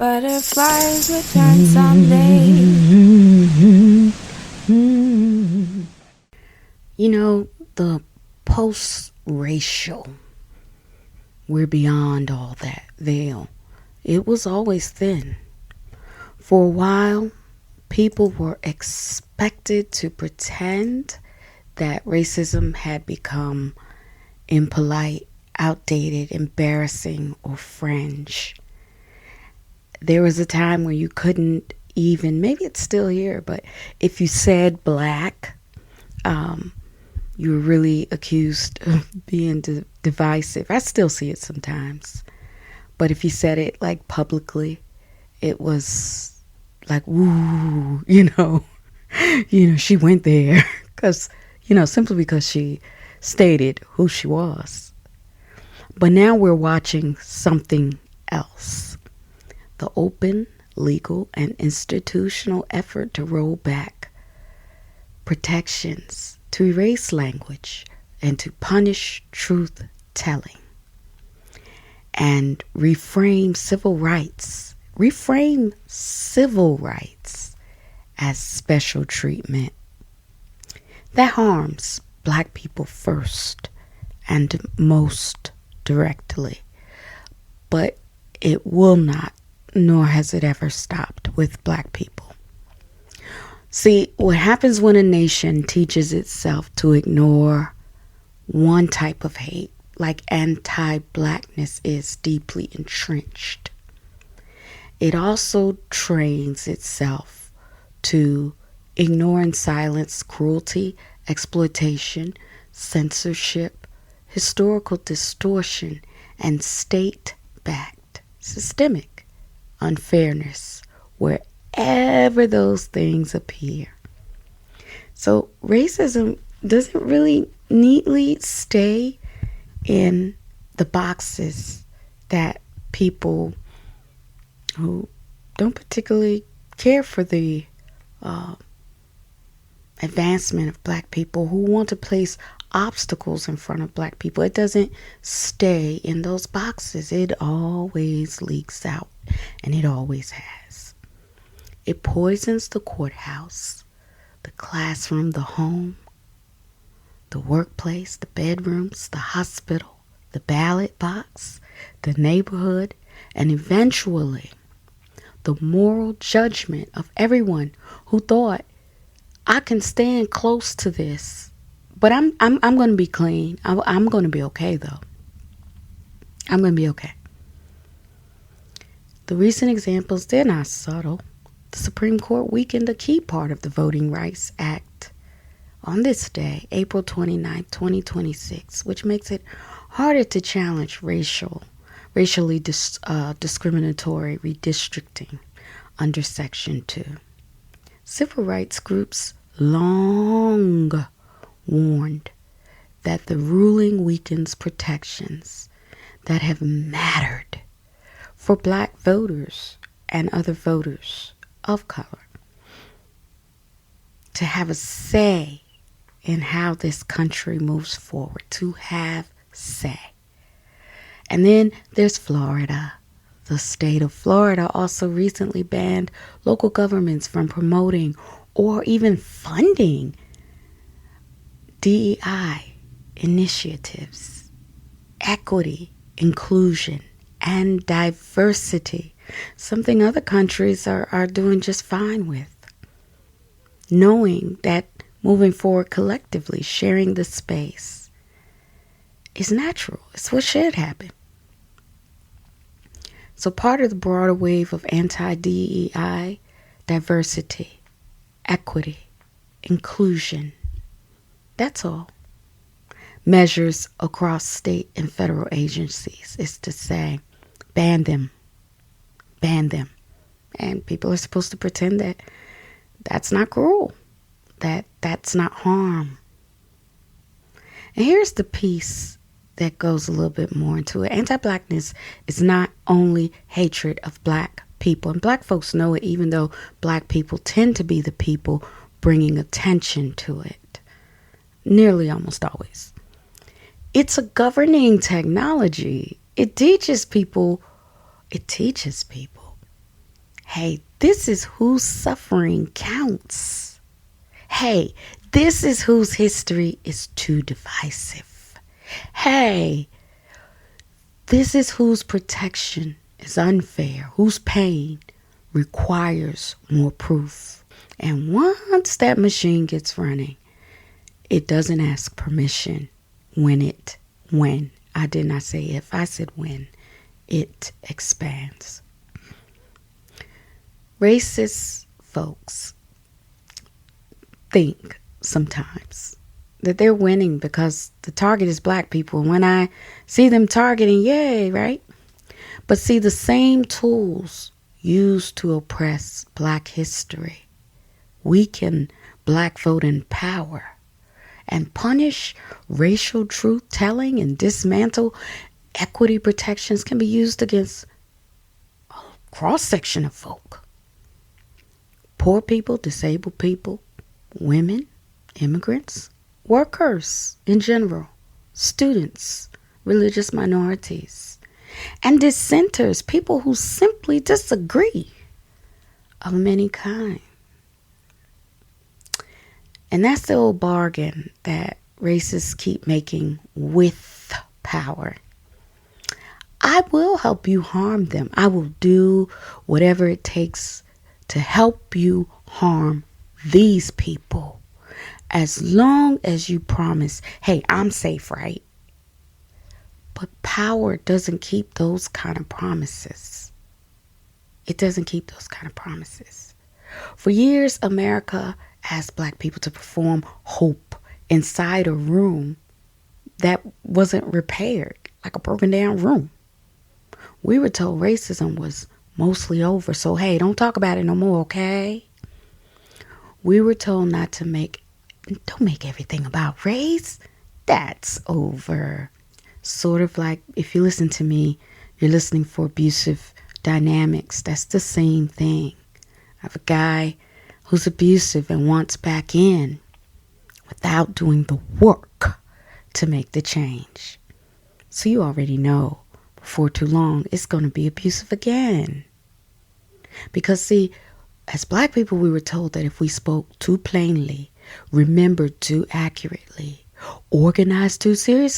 Butterflies return someday. You know, the post-racial, we're beyond all that veil. It was always thin. For a while, people were expected to pretend that racism had become impolite, outdated, embarrassing, or fringe. There was a time where you couldn't even, maybe it's still here, but if you said black, you were really accused of being divisive. I still see it sometimes. But if you said it like publicly, it was like, woo, she went there. Because, simply because she stated who she was. But now we're watching something else. The open, legal, and institutional effort to roll back protections, to erase language, and to punish truth-telling. And reframe civil rights as special treatment. That harms Black people first and most directly. But it will not, nor has it ever stopped with Black people. See, what happens when a nation teaches itself to ignore one type of hate, like anti-Blackness is deeply entrenched, it also trains itself to ignore and silence cruelty, exploitation, censorship, historical distortion, and state-backed systemic unfairness wherever those things appear. So racism doesn't really neatly stay in the boxes that people who don't particularly care for the advancement of Black people, who want to place obstacles in front of Black people. It doesn't stay in those boxes. It always leaks out, and it always has. It poisons the courthouse, the classroom, the home, the workplace, the bedrooms, the hospital, the ballot box, the neighborhood, and eventually the moral judgment of everyone who thought, I can stand close to this, but I'm going to be clean. I'm going to be okay, though. I'm going to be okay. The recent examples, they're not subtle. The Supreme Court weakened a key part of the Voting Rights Act on this day, April 29, 2026, which makes it harder to challenge racially discriminatory redistricting under Section 2. Civil rights groups long warned that the ruling weakens protections that have mattered for Black voters and other voters of color to have a say in how this country moves forward, to have say. And then there's Florida. The state of Florida also recently banned local governments from promoting or even funding DEI initiatives, equity, inclusion, and diversity, something other countries are doing just fine with. Knowing that moving forward collectively, sharing the space, is natural. It's what should happen. So part of the broader wave of anti-DEI, diversity, equity, inclusion, that's all. Measures across state and federal agencies is to say, ban them. And people are supposed to pretend that that's not cruel, that's not harm. And here's the piece that goes a little bit more into it. Anti-Blackness is not only hatred of Black people, and Black folks know it, even though Black people tend to be the people bringing attention to it, nearly almost always. It's a governing technology. It teaches people Hey, this is whose suffering counts. Hey, this is whose history is too divisive. Hey, this is whose protection is unfair, whose pain requires more proof. And once that machine gets running, it doesn't ask permission when, I did not say if, I said when, it expands. Racist folks think sometimes that they're winning because the target is black people. And when I see them targeting, yay, right? But see, the same tools used to oppress black history weaken black vote in power and punish racial truth-telling and dismantle equity protections can be used against a cross-section of folk. Poor people, disabled people, women, immigrants, workers in general, students, religious minorities, and dissenters, people who simply disagree, of many kinds. And that's the old bargain that racists keep making with power. I will help you harm them. I will do whatever it takes to help you harm these people, as long as you promise, hey, I'm safe, right? But power doesn't keep those kind of promises. It doesn't keep those kind of promises. For years, America asked black people to perform hope inside a room that wasn't repaired, like a broken down room. We were told racism was mostly over, so hey, don't talk about it no more, okay? We were told don't make everything about race. That's over. Sort of like if you listen to me, you're listening for abusive dynamics. That's the same thing. I have a guy who's abusive and wants back in without doing the work to make the change. So you already know before too long it's going to be abusive again. Because see, as black people, we were told that if we spoke too plainly, remembered too accurately, organized too seriously,